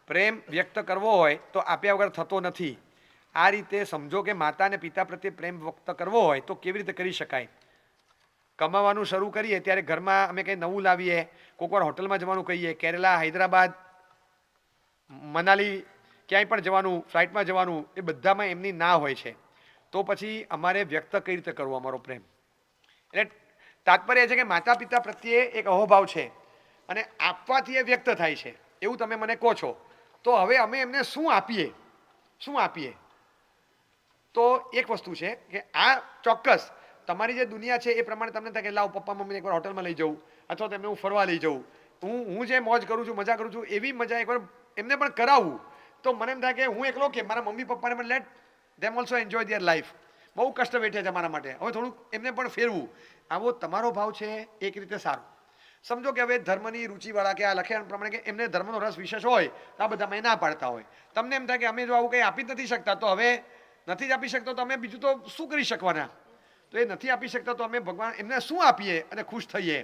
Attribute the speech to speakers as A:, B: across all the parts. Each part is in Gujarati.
A: પ્રેમ વ્યક્ત કરવો હોય તો આપ્યા વગર થતો નથી. આ રીતે સમજો કે માતા અને પિતા પ્રત્યે પ્રેમ વ્યક્ત કરવો હોય તો કેવી રીતે કરી શકાય. કમાવાનું શરૂ કરીએ ત્યારે ઘરમાં અમે કંઈ નવું લાવીએ, કોઈક વાર હોટલમાં જવાનું કહીએ, કેરલા, હૈદરાબાદ, મનાલી, ક્યાંય પણ જવાનું, ફ્લાઇટમાં જવાનું, એ બધામાં એમની ના હોય છે. તો પછી અમારે વ્યક્ત કઈ રીતે કરવો અમારો પ્રેમ? એટલે તાત્પર્ય છે કે માતા પિતા પ્રત્યે એક અહોભાવ છે અને આપવાથી એ વ્યક્ત થાય છે એવું તમે મને કહો છો. તો હવે અમે એમને શું આપીએ? શું આપીએ? તો એક વસ્તુ છે કે આ ચોક્કસ તમારી જે દુનિયા છે એ પ્રમાણે તમને થાય કે લાવ પપ્પા મમ્મીને એકવાર હોટલમાં લઈ જવું અથવા તેમને હું ફરવા લઈ જવું, હું જે મોજ કરું છું, મજા કરું છું, એવી મજા એકવાર એમને પણ કરાવવું. તો મને એમ થાય કે હું એકલો કે મારા મમ્મી પપ્પાને પણ late them also enjoy there life. બહુ કષ્ટ વેઠે છે મારા માટે, હવે થોડુંક એમને પણ ફેરવું. આવો તમારો ભાવ છે એક રીતે સારો. સમજો કે હવે ધર્મની રુચિવાળા કે આ લખ્યા પ્રમાણે કે એમને ધર્મનો રસ વિશેષ હોય તો આ બધામાં ના પાડતા હોય. તમને એમ થાય કે અમે જો આવું કંઈ આપી જ નથી શકતા તો હવે નથી જ આપી શકતો તો અમે બીજું તો શું કરી શકવાના? તો એ નથી આપી શકતા તો અમે ભગવાન એમને શું આપીએ અને ખુશ થઈએ?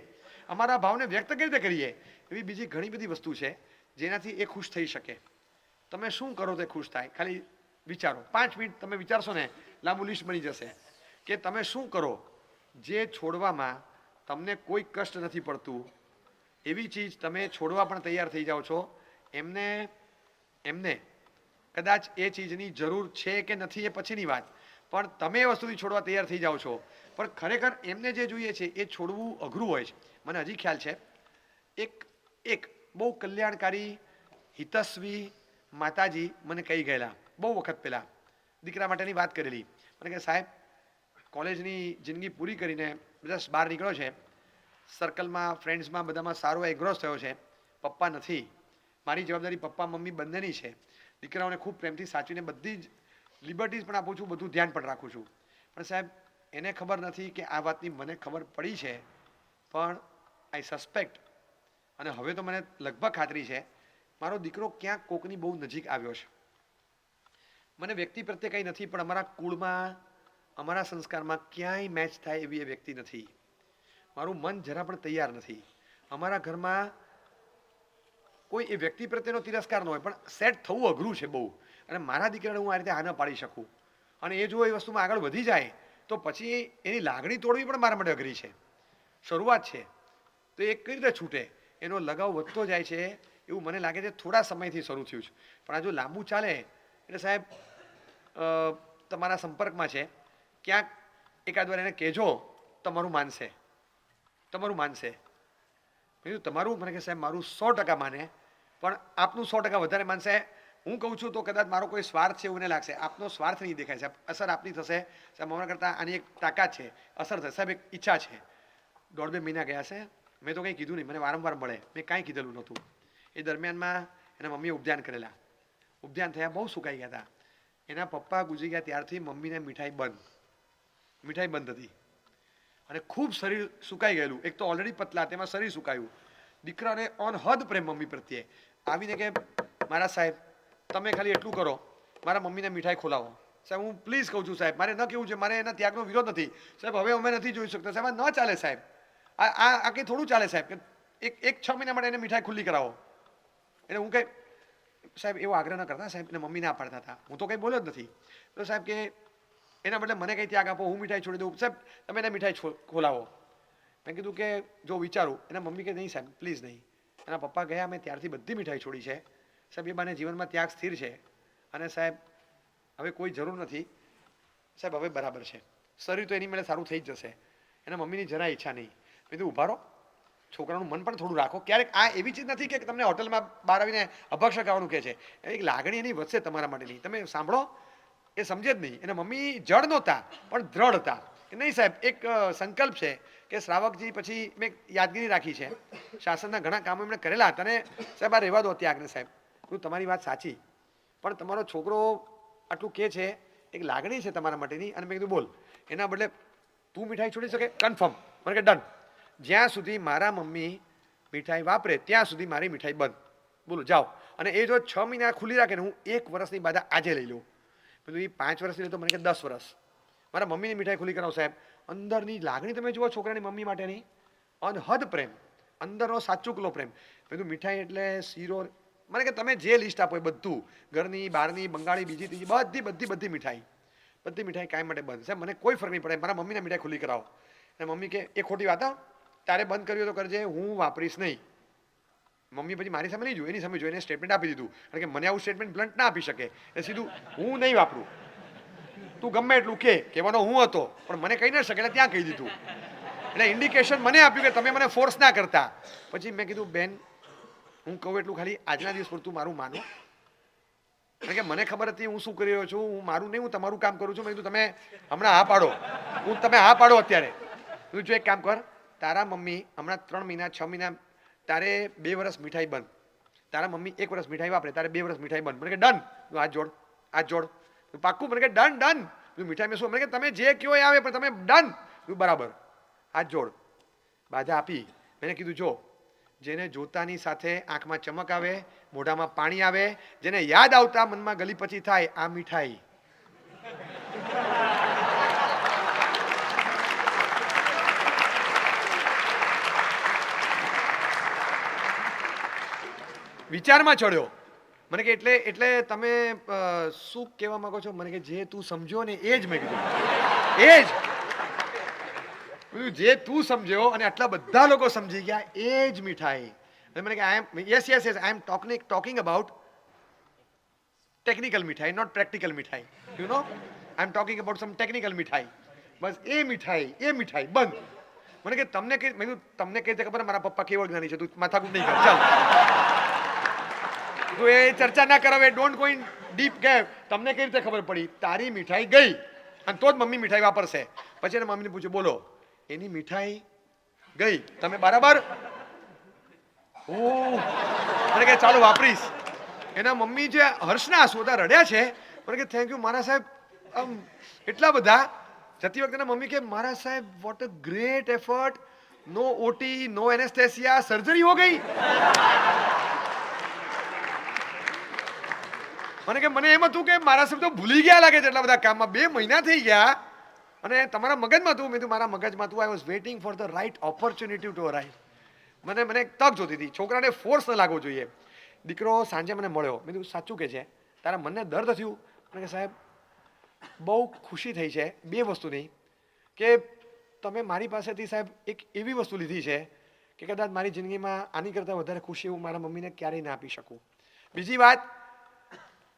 A: અમારા ભાવને વ્યક્ત કેવી રીતે કરીએ? એવી બીજી ઘણી બધી વસ્તુ છે જેનાથી એ ખુશ થઈ શકે. તમે શું કરો તે ખુશ થાય? ખાલી વિચારો. 5 મિનિટ તમે વિચારશો ને, લાંબુ લિસ્ટ બની જશે કે તમે શું કરો જે છોડવામાં તમને કોઈ કષ્ટ નથી પડતું. એવી ચીજ તમે છોડવા પણ તૈયાર થઈ જાઓ છો. એમને કદાચ એ ચીજની જરૂર છે કે નથી એ પછીની વાત, પણ તમે એ વસ્તુથી છોડવા તૈયાર થઈ જાઓ છો. પણ ખરેખર એમને જે જોઈએ છે એ છોડવું અઘરું હોય છે. મને હજી ખ્યાલ છે એક બહુ કલ્યાણકારી હિતસ્વી માતાજી મને કહી ગયેલા બહુ વખત પહેલા, દીકરા માટેની વાત કરેલી. મને કે સાહેબ કોલેજની જિંદગી પૂરી કરીને જસ્ટ બહાર નીકળ્યો છે, સર્કલમાં ફ્રેન્ડ્સમાં બધામાં સારો એગ્રોસ થયો છે, પપ્પા નથી, મારી જવાબદારી પપ્પા મમ્મી બંનેની છે, દીકરાઓને ખૂબ પ્રેમથી સાચવીને બધી જ લિબર્ટીઝ પણ આપું છું, બધું ધ્યાન પણ રાખું છું. પણ સાહેબ એને ખબર નથી કે આ વાતની મને ખબર પડી છે, પણ આઈ સસ્પેક્ટ અને હવે તો મને લગભગ ખાતરી છે મારો દીકરો ક્યાંક કોકની બહુ નજીક આવ્યો છે. મને વ્યક્તિ પ્રત્યે કંઈ નથી, પણ અમારા કુળમાં અમારા સંસ્કારમાં ક્યાંય મેચ થાય એવી એ વ્યક્તિ નથી. મારું મન જરા પણ તૈયાર નથી. અમારા ઘરમાં કોઈ એ વ્યક્તિ પ્રત્યેનો તિરસ્કાર ન હોય, પણ સેટ થવું અઘરું છે બહુ. અને મારા દીકરાને હું આ રીતે હા ન પાડી શકું અને એ જો એ વસ્તુમાં આગળ વધી જાય તો પછી એની લાગણી તોડવી પણ મારા માટે અઘરી છે. શરૂઆત છે તો એ કઈ રીતે છૂટે? એનો લગાવ વધતો જાય છે એવું મને લાગે છે. થોડા સમયથી શરૂ થયું છે, પણ આ જો લાંબુ ચાલે એટલે સાહેબ તમારા સંપર્કમાં છે, ક્યાંક એકાદ વાર એને કહેજો, તમારું માનશે. તમારું મને કે સાહેબ મારું 100% માને, પણ આપનું 100% વધારે માનશે. હું કહું છું તો કદાચ મારો કોઈ સ્વાર્થ છે એવું એને લાગશે. આપનો સ્વાર્થ નહીં દેખાય સાહેબ, અસર આપની થશે સાહેબ. હમણાં કરતાં આની એક તાકાત છે, અસર થશે સાહેબ. એક ઈચ્છા છે. 1.5-2 મહિના ગયા છે, મેં તો કંઈ કીધું નહીં, મને વારંવાર મળે, મેં કાંઈ કીધેલું નહોતું. એ દરમિયાનમાં એના મમ્મીએ ઉપધ્યાન કરેલા, ઉપધ્યાન થયા બહુ સુકાઈ ગયા હતા. એના પપ્પા ગુજરી ગયા ત્યારથી મમ્મીને મીઠાઈ બંધ હતી અને ખૂબ શરીર સુકાઈ ગયેલું. એક તો ઓલરેડી પતલા, તેમાં શરીર સુકાયું. દીકરાને અનહદ પ્રેમ મમ્મી પ્રત્યે. આવીને કે મારા સાહેબ તમે ખાલી એટલું કરો, મારા મમ્મીને મીઠાઈ ખોલાવો. સાહેબ હું પ્લીઝ કહું છું સાહેબ, મારે ન કેવું છે, મારે એના ત્યાગનો વિરોધ નથી સાહેબ, હવે અમે નથી જોઈ શકતા સાહેબ, આ ન ચાલે સાહેબ, આ કંઈ થોડું ચાલે સાહેબ કે એક 6 મહિના માટે એને મીઠાઈ ખુલ્લી કરાવો. એટલે હું કંઈ સાહેબ એવો આગ્રહ ન કરતા સાહેબ, એને મમ્મી ના પાડતા હતા, હું તો કંઈ બોલ્યો જ નથી. તો સાહેબ કે એના બદલે મને કંઈ ત્યાગ આપો, હું મીઠાઈ છોડી દઉં સાહેબ, તમે એને મીઠાઈ ખોલાવો. મેં કીધું કે જો વિચારું. એના મમ્મી કે નહીં સાહેબ પ્લીઝ નહીં. એના પપ્પા ગયા, મેં ત્યારથી બધી મીઠાઈ છોડી છે સાહેબ. એ બાને જીવનમાં ત્યાગ સ્થિર છે અને સાહેબ હવે કોઈ જરૂર નથી સાહેબ, હવે બરાબર છે. શરીર તો એની મેળે સારું થઈ જ જશે. એના મમ્મીની જરા ઈચ્છા નહીં. મેં કીધું ઊભા રહો, છોકરાનું મન પણ થોડું રાખો. ક્યારેક આ એવી ચીજ નથી કે તમને હોટલમાં બહાર આવીને અભક્ષ ખાવાનું કહે છે. એક લાગણી એની વધશે તમારા માટેની, તમે સાંભળો. એ સમજે જ નહીં. એના મમ્મી જડ નહોતા પણ દ્રઢ હતા કે નહીં સાહેબ, એક સંકલ્પ છે કે શ્રાવકજી પછી મેં યાદગીરી રાખી છે, શાસનના ઘણા કામો એમણે કરેલા હતા અને સાહેબ આ રહેવા દો ત્યાગને સાહેબ. તમારી વાત સાચી, પણ તમારો છોકરો આટલું કહે છે, એક લાગણી છે તમારા માટેની. અને મેં કીધું બોલ. એના બદલે તું મીઠાઈ છોડી શકે? કન્ફર્મ. મને કે ડન. જ્યાં સુધી મારા મમ્મી મીઠાઈ વાપરે ત્યાં સુધી મારી મીઠાઈ બંધ. બોલો જાઓ. અને એ જો 6 મહિના ખુલ્લી રાખે ને, હું 1 વર્ષની બાધા આજે લઈ લઉં. બધું એ 5 વર્ષની તો મને કે 10 વર્ષ મારા મમ્મીની મીઠાઈ ખુલ્લી કરાવો સાહેબ. અંદરની લાગણી તમે જુઓ છોકરાની મમ્મી માટેની, અનહદ પ્રેમ, અંદરનો સાચુકલો પ્રેમ. બધું મીઠાઈ એટલે શીરો મને કે તમે જે લિસ્ટ આપો એ બધું, ઘરની બહારની બંગાળી બીજી ત્રીજી બધી બધી બધી મીઠાઈ કાંઈ માટે બંધ. સાહેબ મને કોઈ ફરક નહીં પડે, મારા મમ્મીને મીઠાઈ ખુલ્લી કરાવો. અને મમ્મી કે એ ખોટી વાત, તારે બંધ કર્યું તો કરજે, હું વાપરીશ નહીં. મમ્મી પછી મારી સામે નહીં જોયું, એની સામે જોઈને સ્ટેટમેન્ટ આપી દીધું. કારણ કે મને આવું સ્ટેટમેન્ટ બ્લન્ટ ના આપી શકે, એ સીધું હું નહીં વાપરું, તું ગમે એટલું કહેવાનો હું હતો, પણ મને કહી ન શકે એટલે ત્યાં કહી દીધું. એટલે ઇન્ડિકેશન મને આપ્યું કે તમે મને ફોર્સ ના કરતા. પછી મેં કીધું બેન હું કહું એટલું ખાલી આજના દિવસ પૂરતું મારું માનો. કારણ કે મને ખબર હતી હું શું કરી રહ્યો છું, હું મારું નહીં, હું તમારું કામ કરું છું. મેં કીધું તમે હમણાં હા પાડો, તમે હા પાડો અત્યારે. તું જો એક કામ કર, તારા મમ્મી હમણાં 3 મહિના 6 મહિના તારે 2 વર્ષ મીઠાઈ બંધ, તારા મમ્મી 1 વર્ષ મીઠાઈ વાપરે, તારે 2 વર્ષ મીઠાઈ બંધ. મને કે ડન. હાથ જોડ પાક્કું. મને કે ડન. મીઠાઈ મેં શું? મને કે તમે જે કયો એ આવે, પણ તમે ડન. બરાબર, હાથ જોડ. બાધા આપી. મેં કીધું જો, જેને જોતાની સાથે આંખમાં ચમક આવે, મોઢામાં પાણી આવે, જેને યાદ આવતા મનમાં ગલી પછી થાય આ મીઠાઈ. વિચારમાં ચડ્યો. મને કે એટલે તમે શું કહેવા માંગો છો? મને કે જે તું સમજ્યો ને એ જ. મેં કીધું એ જ, જે તું સમજ્યો અને આટલા બધા લોકો સમજી ગયા એ જ મીઠાઈ. મને કે yes I am talking about technical mithai, not practical mithai. You know I am talking about some technical mithai. બસ એ મીઠાઈ બંધ. મને કે તમને તમને કઈ રીતે ખબર? મારા પપ્પા કેવો જ્ઞાની છે, તું માથાકૂટ નહીં કર, ચાલ તું એ ચર્ચા ના કરાવે, ડોન્ટ ગો ઇન ડીપ. કે તમને કઈ રીતે ખબર પડી? તારી મીઠાઈ ગઈ અને તો જ મમ્મી મીઠાઈ વાપરશે. પછી એને મમ્મીને પૂછ્યું બોલો એની મીઠાઈ ગઈ, તમે બરાબર? મને કે ચાલો વાપરીશ. એના મમ્મી જે હર્ષના આંસુ હતા, રડ્યા છે. મને કે થેન્ક યુ મારા સાહેબ. એટલા બધા. જતી વખતે મમ્મી કે મારા સાહેબ what a great effort, no OT, no anaesthesia, surgery હો ગઈ. મને એમ હતું કે મારા સાહેબ તો ભૂલી ગયા લાગે છે એટલા બધા કામમાં. 2 મહિના થઈ ગયા અને તમારા મગજમાં તું. મેં તું મારા મગજમાં તું. I was waiting for the right opportunity to arrive. મને એક તક જોતી હતી. છોકરાને ફોર્સ ન લાગવો જોઈએ. દીકરો સાંજે મને મળ્યો. મેં કીધું સાચું કે છે, તારા મનને દર્દ થયું? મને કે સાહેબ બહુ ખુશી થઈ છે 2 વસ્તુની, કે તમે મારી પાસેથી સાહેબ એક એવી વસ્તુ લીધી છે કે કદાચ મારી જિંદગીમાં આની કરતાં વધારે ખુશી હું મારા મમ્મીને ક્યારેય ના આપી શકું. બીજી વાત,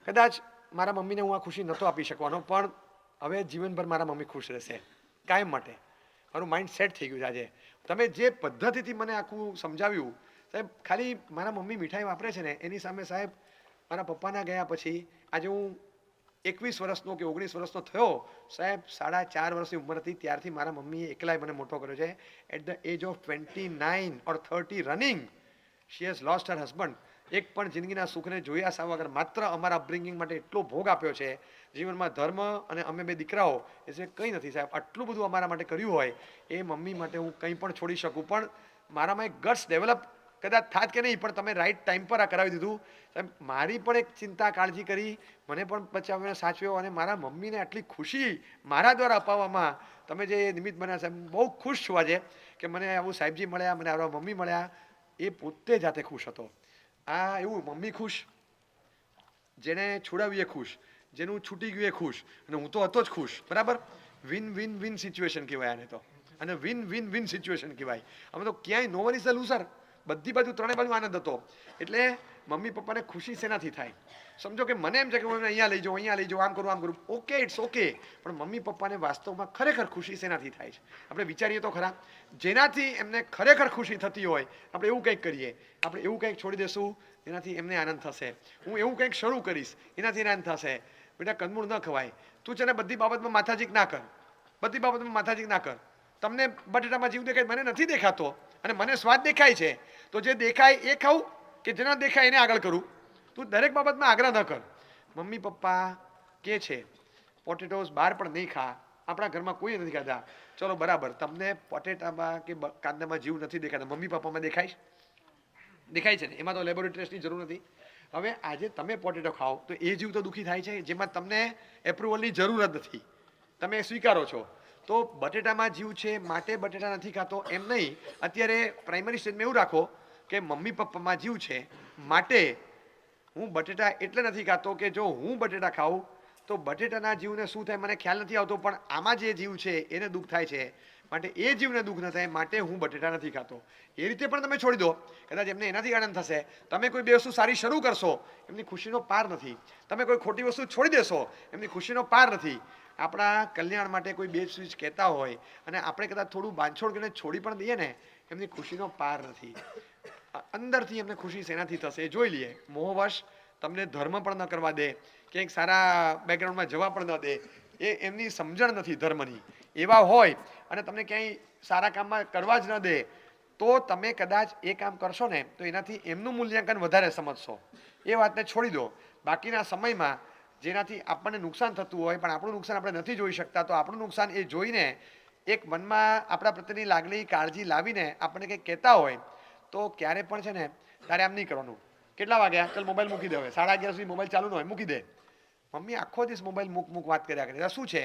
A: કદાચ મારા મમ્મીને હું આ ખુશી નહોતો આપી શકવાનો, પણ હવે જીવનભર મારા મમ્મી ખુશ રહેશે કાયમ માટે. મારું માઇન્ડ સેટ થઈ ગયું છે આજે. તમે જે પદ્ધતિથી મને આખું સમજાવ્યું સાહેબ, ખાલી મારા મમ્મી મીઠાઈ વાપરે છે ને એની સામે સાહેબ મારા પપ્પાના ગયા પછી આજે હું 21 વર્ષનો કે 19 વર્ષનો થયો સાહેબ. 4.5 વર્ષની ઉંમર હતી ત્યારથી મારા મમ્મીએ એકલાય મને મોટો કર્યો છે. At the age of 29 or 30 running she has lost her husband. એક પણ જિંદગીના સુખને જોયા સાવ વગર માત્ર અમારા અપબ્રિંગિંગ માટે એટલો ભોગ આપ્યો છે. જીવનમાં ધર્મ અને અમે 2 દીકરાઓ એ છે કંઈ નથી સાહેબ. આટલું બધું અમારા માટે કર્યું હોય એ મમ્મી માટે હું કંઈ પણ છોડી શકું. પણ મારામાં એક ગટ્સ ડેવલપ કદાચ થાત કે નહીં, પણ તમે રાઈટ ટાઈમ પર આ કરાવી દીધું સાહેબ. મારી પણ એક ચિંતા કાળજી કરી, મને પણ બચાવ્યો સાચવ્યો, અને મારા મમ્મીને આટલી ખુશી મારા દ્વારા અપાવવામાં તમે જે નિમિત્ત બન્યા સાહેબ, બહુ ખુશ છું આજે કે મને આવું સાહેબજી મળ્યા, મને આવા મમ્મી મળ્યા. એ પોતે જાતે ખુશ હતો. આ એવું મમ્મી ખુશ, જેને છોડાવી એ ખુશ, જેનું છૂટી ગયું એ ખુશ, અને હું તો હતો જ ખુશ. બરાબર. વિન સિચ્યુએશન કહેવાય આને તો. અને વિન સિચ્યુએશન કહેવાય. અમે તો ક્યાંય નો વન ઇઝ ધ લૂઝર. બધી બાજુ 3 બાજુ આનંદ હતો. એટલે મમ્મી પપ્પાને ખુશી શેનાથી થાય? સમજો કે મને એમ છે કે મને અહીંયા લઈ જાઓ, આમ કરું. Okay, it's okay. પણ મમ્મી પપ્પાને વાસ્તવમાં ખરેખર ખુશી શેનાથી થાય છે? આપણે વિચારીએ તો ખરા. જેનાથી એમને ખરેખર ખુશી થતી હોય આપણે એવું કંઈક કરીએ. આપણે એવું કંઈક છોડી દેશું એનાથી એમને આનંદ થશે. હું એવું કંઈક શરૂ કરીશ એનાથી આનંદ થશે. બેટા કંદમૂળ ન ખવાય. તું છે ને બધી બાબતમાં માથાજીક ના કર. તમને બટેટામાં જીવ દેખાય, મને નથી દેખાતો, અને મને સ્વાદ દેખાય છે, તો જે દેખાય એ ખાવું કે જેના દેખાય એને આગળ કરું? તું દરેક બાબતમાં આગ્રહ ન કર. મમ્મી પપ્પા કે છે પોટેટોસ બહાર પણ નહીં ખા. આપણા ઘરમાં કોઈ નથી ખાતા. ચલો બરાબર, તમને પોટેટામાં કે કાંદામાં જીવ નથી દેખાતા, મમ્મી પપ્પામાં દેખાય છે ને? એમાં તો લેબોરેટરી ટેસ્ટની જરૂર નથી. હવે આજે તમે પોટેટો ખાઓ તો એ જીવ તો દુઃખી થાય છે જેમાં તમને એપ્રુવલની જરૂર જ નથી, તમે સ્વીકારો છો. તો બટેટામાં જીવ છે માટે બટેટા નથી ખાતો એમ નહીં. અત્યારે પ્રાઇમરી સ્ટેજમાં એવું રાખો કે મમ્મી પપ્પામાં જીવ છે માટે હું બટેટા એટલે નથી ખાતો કે જો હું બટેટા ખાઉં તો બટેટાના જીવને શું થાય મને ખ્યાલ નથી આવતો, પણ આમાં જે જીવ છે એને દુઃખ થાય છે, માટે એ જીવને દુઃખ ન થાય માટે હું બટેટા નથી ખાતો. એ રીતે પણ તમે છોડી દો, કદાચ એમને એનાથી આનંદ થશે. તમે કોઈ બે વસ્તુ સારી શરૂ કરશો, એમની ખુશીનો પાર નથી. તમે કોઈ ખોટી વસ્તુ છોડી દેશો, એમની ખુશીનો પાર નથી. આપણા કલ્યાણ માટે કોઈ બે સ્વિચ કહેતા હોય અને આપણે કદાચ થોડું બાંધછોડ કરીને છોડી પણ દઈએ ને, એમની ખુશીનો પાર નથી. અંદરથી એમને ખુશી શેનાથી થશે એ જોઈ લઈએ. મોહવશ તમને ધર્મ પણ ન કરવા દે, ક્યાંક સારા બેકગ્રાઉન્ડમાં જવા પણ ન દે, એ એમની સમજણ નથી ધર્મની. એવા હોય અને તમને ક્યાંય સારા કામમાં કરવા જ ન દે, તો તમે કદાચ એ કામ કરશો ને તો એનાથી એમનું મૂલ્યાંકન વધારે સમજશો. એ વાતને છોડી દો. બાકીના સમયમાં જેનાથી આપણને નુકસાન થતું હોય પણ આપણું નુકસાન આપણે નથી જોઈ શકતા, તો આપણું નુકસાન એ જોઈને એક મનમાં આપણા પ્રત્યેની લાગણી કાળજી લાવીને આપણને કંઈક કહેતા હોય તો ક્યારે પણ છે ને તારે આમ નહીં કરવાનું. કેટલા વાગ્યા? ચાલ મોબાઈલ મૂકી દે. હવે 11:30 સુધી મોબાઈલ ચાલુ ન હોય, મૂકી દે. મમ્મી આખો દિવસ મોબાઈલ મૂક વાત કર્યા કરે. શું છે?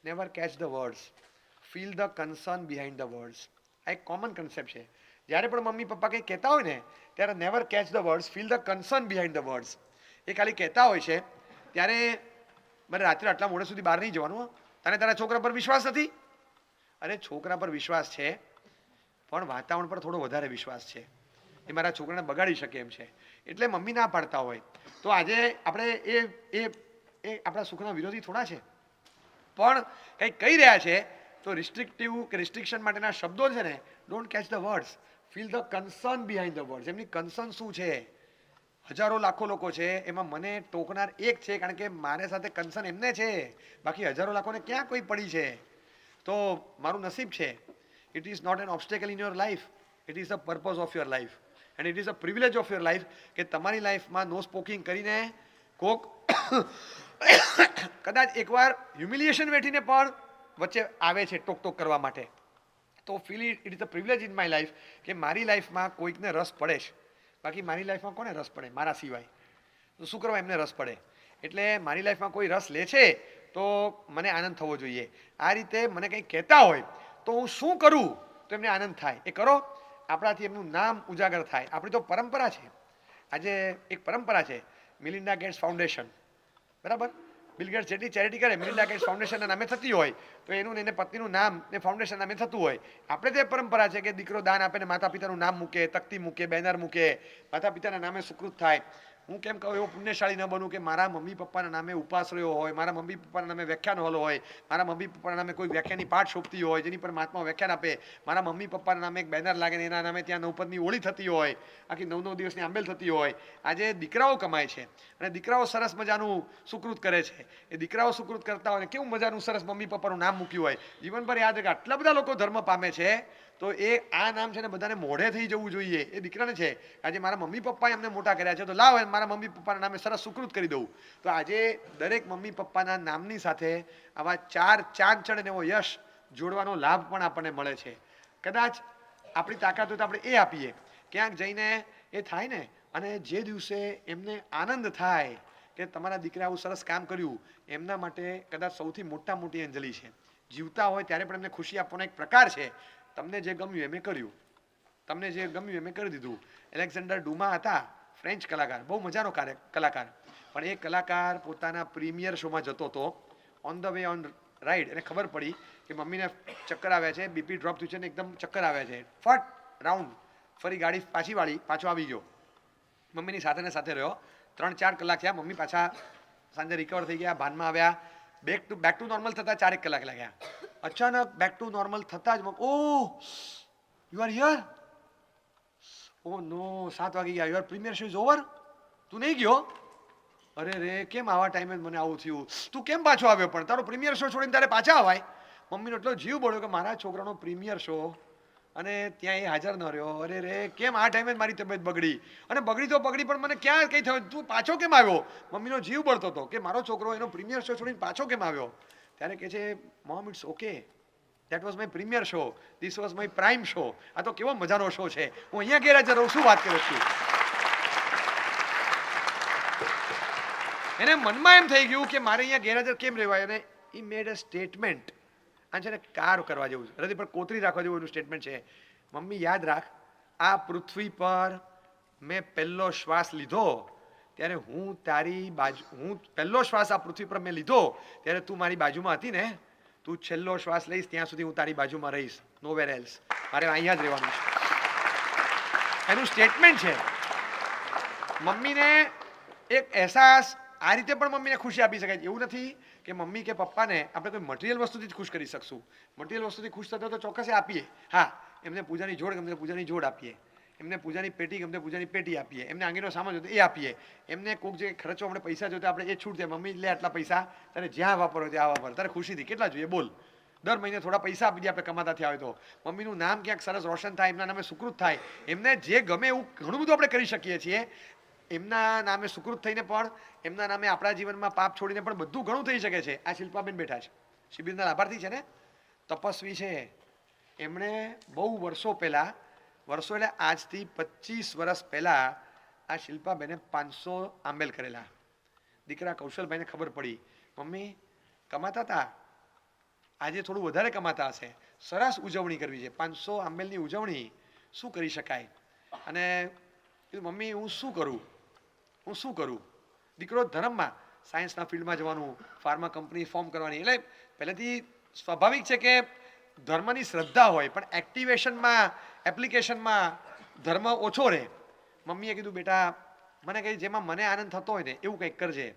A: Never catch the words, feel the concern behind the words. આ એક કોમન કન્સેપ્ટ છે. જ્યારે પણ મમ્મી પપ્પા કંઈ કહેતા હોય ને ત્યારે never catch the words, feel the concern behind the words. એ ખાલી કહેતા હોય છે ત્યારે મારે રાત્રે આટલા મોડે સુધી બહાર નહીં જવાનું. તને તારા છોકરા પર વિશ્વાસ નથી? અરે છોકરા પર વિશ્વાસ છે, પણ વાતાવરણ પર થોડો વધારે વિશ્વાસ છે. એ મારા છોકરાને બગાડી શકે એમ છે, એટલે મમ્મી ના પાડતા હોય. તો આજે આપણે એ આપણા સુખના વિરોધી થોડા છે, પણ કંઈક કહી રહ્યા છે તો રિસ્ટ્રિક્ટિવ કે રિસ્ટ્રિક્શન માટેના શબ્દો છે ને, don't catch the words, feel the concern behind the words. એમની કન્સર્ન શું છે? હજારો લાખો લોકો છે, એમાં મને ટોકનાર એક છે, કારણ કે મારે સાથે કન્સર્ન એમને છે, બાકી હજારો લાખોને ક્યાં કોઈ પડી છે. તો મારું નસીબ છે. It is not an obstacle in your life, it is the purpose of your life and it is a privilege of your life કે તમારી લાઈફમાં નો સ્પોકિંગ કરીને કોક કદાચ એકવાર હ્યુમિલિએશન વેઠીને પણ વચ્ચે આવે છે ટોક કરવા માટે, તો feel it is a privilege in my life કે મારી લાઈફમાં કોઈકને રસ પડે છે. બાકી મારી લાઈફમાં કોને રસ પડે મારા સિવાય? તો શું કરવા એમને રસ પડે? એટલે મારી લાઈફમાં કોઈ રસ લે છે તો મને આનંદ થવો જોઈએ. આ રીતે મને કંઈ કહેતા હોય તો હું શું કરું તો એમને આનંદ થાય એ કરો, આપણાથી એમનું નામ ઉજાગર થાય. આપણી તો પરંપરા છે. આજે એક પરંપરા છે મિલિન્ડા ગેટ્સ ફાઉન્ડેશન, બરાબર? બિલ ગેટ્સ જેટલી ચેરિટી કરે મિલિન્ડા ગેટ્સ ફાઉન્ડેશનના નામે થતી હોય તો એનું એને પત્નીનું નામ ને ફાઉન્ડેશન નામે થતું હોય. આપણે તો એ પરંપરા છે કે દીકરો દાન આપે ને માતા પિતાનું નામ મૂકે, તકતી મૂકે, બેનર મૂકે, માતા પિતાના નામે સુકૃત થાય. હું કેમ કહું એવો પુણ્યશાળી ન બનું કે મારા મમ્મી પપ્પાના નામે ઉપાશ્રયો હોય, મારા મમ્મી પપ્પાના નામે વ્યાખ્યાન હોલ હોય, મારા મમ્મી પપ્પાના નામે કોઈ વ્યાખ્યાની પાઠ શોભતી હોય જેની પર મહાત્મા વ્યાખ્યાન આપે, મારા મમ્મી પપ્પાના નામે એક બેનર લાગે ને એના નામે ત્યાં નવપદની હોળી થતી હોય, આખી 9 દિવસની આંબેલ થતી હોય. આજે દીકરાઓ કમાય છે અને દીકરાઓ સરસ મજાનું સુકૃત કરે છે. એ દીકરાઓ સુકૃત કરતા હોય ને કેવું મજાનું સરસ મમ્મી પપ્પાનું નામ મૂક્યું હોય. જીવનભર યાદ રાખે આટલા બધા લોકો ધર્મ પામે છે, તો એ આ નામ છે ને બધાને મોઢે થઈ જવું જોઈએ. એ દીકરાને છે આજે મારા મમ્મી પપ્પાએ અમને મોટા કર્યા છે તો લાવ મારા મમ્મી પપ્પાના નામે સરસ સુકૃત કરી દઉં. તો આજે દરેક મમ્મી પપ્પાના નામની સાથે આવા 4 ચાંદ ચડે ને એવો યશ જોડવાનો લાભ પણ આપણને મળે છે. કદાચ આપણી તાકાત હોય તો આપણે એ આપીએ, ક્યાંક જઈને એ થાય ને, અને જે દિવસે એમને આનંદ થાય કે તમારા દીકરા આવું સરસ કામ કર્યું, એમના માટે કદાચ સૌથી મોટી અંજલિ છે. જીવતા હોય ત્યારે પણ એમને ખુશી આપવાનો એક પ્રકાર છે. તમને જે ગમ્યું એમ કર્યું, તમને જે ગમ્યું એમ કરી દીધું. એલેક્ઝાન્ડર ડુમા હતા, ફ્રેન્ચ કલાકાર, બહુ મજાનો કલાકાર, પણ એ કલાકાર પોતાના પ્રીમિયર શોમાં જતો હતો. On the way on ride એને ખબર પડી કે મમ્મીને ચક્કર આવ્યા છે, બીપી ડ્રોપ થયું છે ને એકદમ ચક્કર આવ્યા છે. ફટ રાઉન્ડ ફરી ગાડી પાછી વાળી, પાછો આવી ગયો. મમ્મીની સાથે ને સાથે રહ્યો. 3-4 કલાક થયા. મમ્મી પાછા સાંજે રિકવર થઈ ગયા, ભાનમાં આવ્યા. બેક ટુ નોર્મલ થતા 4 કલાક લાગ્યા. અચાનક બેક ટુ નોર્મલ થતા જ ઓહ યુ આર હિયર, ઓ નો 7 વાગી ગયા, your premier show is over, તું નહીં ગયો? અરે રે કેમ આવા ટાઈમે મને આવું થયું, તું કેમ પાછો આવ્યો? પણ તારો પ્રીમિયર શો છોડીને તારે પાછા અવાય? મમ્મીનો એટલો જીવ બળ્યો કે મારા છોકરાનો પ્રીમિયર શો અને ત્યાં એ હાજર ન રહ્યો. અરે રે કેમ આ ટાઈમે મારી તબિયત બગડી, અને બગડી તો બગડી પણ મને ક્યાં કંઈ થયું, તું પાછો કેમ આવ્યો? મમ્મીનો જીવ બળતો હતો કે મારો છોકરો એનો પ્રીમિયર શો છોડીને પાછો કેમ આવ્યો. ત્યારે કહે છે mom it's okay, that was my premiere show, this was my prime show. આ તો કેવો મજાનો શો છે, હું અહીંયા ગેરહાજર રહું, શું વાત કરું છું. એને મનમાં એમ થઈ ગયું કે મારે અહીંયા ગેરહાજર કેમ રહેવાય, અને he made a statement. આ છે ને કાર કરવા જેવું, હૃદય પર કોતરી રાખવા જેવું એનું સ્ટેટમેન્ટ છે. મમ્મી યાદ રાખ, આ પૃથ્વી પર મેં પહેલો શ્વાસ લીધો ત્યારે હું તારી બાજુ, હું પહેલો શ્વાસ આ પૃથ્વી પર મેં લીધો ત્યારે તું મારી બાજુમાં હતી ને, તું છેલ્લો શ્વાસ લઈશ ત્યાં સુધી હું તારી બાજુમાં રહીશ, નોવેર એલ્સ, મારે અહીંયા જ રહેવાનું છે. એનું સ્ટેટમેન્ટ છે. મમ્મીને એક અહેસાસ આ રીતે પણ મમ્મીને ખુશી આપી શકાય. એવું નથી કે મમ્મી કે પપ્પાને આપણે કોઈ મટીરિયલ વસ્તુથી જ ખુશ કરી શકશું. મટીરિયલ વસ્તુથી ખુશ થતો તો ચોક્કસ આપીએ. હા, એમને પૂજાની જોડ ગમતે પૂજાની જોડ આપીએ, એમને પૂજાની પેટી ગમતે પૂજાની પેટી આપીએ, એમને આંગીનો સામાન જોતો એ આપીએ, એમને કોઈક જે ખર્ચો આપણે પૈસા જોતા આપણે એ છૂટ દે, મમ્મી લે આટલા પૈસા તારે જ્યાં વાપરો ત્યાં વાપર, તારે ખુશીથી કેટલા જોઈએ બોલ, દર મહિને થોડા પૈસા આપી દે આપણે કમાતા થયા હોય તો, મમ્મીનું નામ ક્યાંક સરસ રોશન થાય, એમના નામે સુકૃત થાય, એમને જે ગમે એવું ઘણું બધું આપણે કરી શકીએ છીએ. એમના નામે સુકૃત થઈને પણ, એમના નામે આપણા જીવનમાં પાપ છોડીને પણ બધું ઘણું થઈ શકે છે. આ શિલ્પાબેન બેઠા છે, શિબિરના લાભાર્થી છે ને, તપસ્વી છે. એમણે બહુ વર્ષો પહેલા, વર્ષો એટલે આજથી 25 વર્ષ પહેલા આ શિલ્પાબેને 500 આંબેલ કરેલા. દીકરા કૌશલભાઈને ખબર પડી, મમ્મી કમાતા હતા, આજે થોડું વધારે કમાતા હશે, સરસ ઉજવણી કરવી છે, 500 આંબેલની ઉજવણી શું કરી શકાય. અને મમ્મી હું શું કરું, હું શું કરું. દીકરો ધર્મમાં, સાયન્સના ફિલ્ડમાં જવાનું, ફાર્મા કંપની ફોર્મ કરવાની, એટલે પહેલેથી સ્વાભાવિક છે કે ધર્મની શ્રદ્ધા હોય પણ એક્ટિવેશનમાં, એપ્લિકેશનમાં ધર્મ ઓછો રહે. મમ્મીએ કીધું બેટા મને કંઈ જેમાં મને આનંદ થતો હોય ને એવું કંઈક કરજે,